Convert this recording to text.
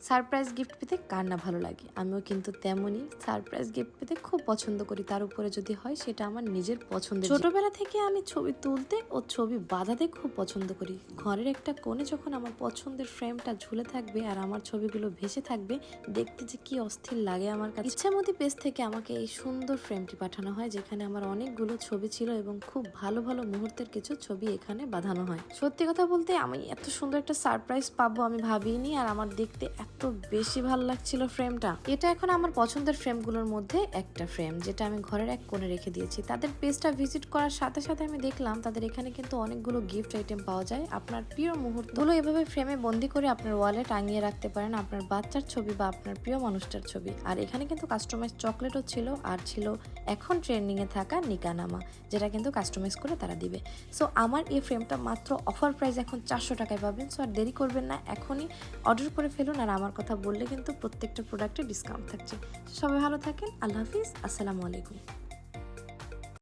Surprise gift পেতে কার না ভালো লাগে, আমিও কিন্তু তেমনই সারপ্রাইজ গিফট পেতে খুব পছন্দ করি। তার উপরে যদি হয় সেটা আমার নিজের পছন্দের। ছোটবেলা থেকে আমি ছবি তুলতে ও ছবি বাঁধাতে খুব পছন্দ করি। ঘরের একটা কোণে যখন আমার পছন্দের ফ্রেমটা ঝুলে থাকবে আর আমার ছবিগুলো ভেসে থাকবে, দেখতে যে কি অস্থির লাগে আমার কাছে। ইচ্ছামতি পেজ থেকে আমাকে এই সুন্দর ফ্রেমটি পাঠানো হয়, যেখানে আমার অনেকগুলো ছবি ছিল এবং খুব ভালো ভালো মুহূর্তের কিছু ছবি এখানে বাঁধানো হয়। সত্যি কথা বলতে আমি এত সুন্দর একটা সারপ্রাইজ পাবো আমি ভাবিনি, আর আমার দেখতে এত বেশি ভালো লাগছিল ফ্রেমটা। এটা এখন আমার পছন্দের ফ্রেমগুলোর মধ্যে একটা ফ্রেম, যেটা আমি ঘরের এক কোণে রেখে দিয়েছি। তাদের পেজটা ভিজিট করার সাথে সাথে আমি দেখলাম তাদের এখানে কিন্তু অনেকগুলো গিফট আইটেম পাওয়া যায়। আপনার প্রিয় মুহূর্তগুলো এভাবে ফ্রেমে বন্দি করে আপনার ওয়ালে টাঙিয়ে রাখতে পারেন, আপনার বাচ্চার ছবি বা আপনার প্রিয় মানুষটার ছবি। আর এখানে কিন্তু কাস্টমাইজ চকলেটও ছিল, আর ছিল এখন ট্রেন্ডিং এ থাকা নিকানামা, যেটা কিন্তু কাস্টমাইজ করে তারা দিবে। সো আমার এই ফ্রেমটা মাত্র অফার প্রাইস এখন 400 টাকায় পাবেন। সো আর দেরি করবেন না, এখনই অর্ডার করে ফেলুন। আর আমার কথা বললে কিন্তু প্রত্যেকটা প্রোডাক্টে ডিসকাউন্ট থাকছে। সবাই ভালো থাকেন, আল্লাহ হাফিজ, আসসালামু আলাইকুম।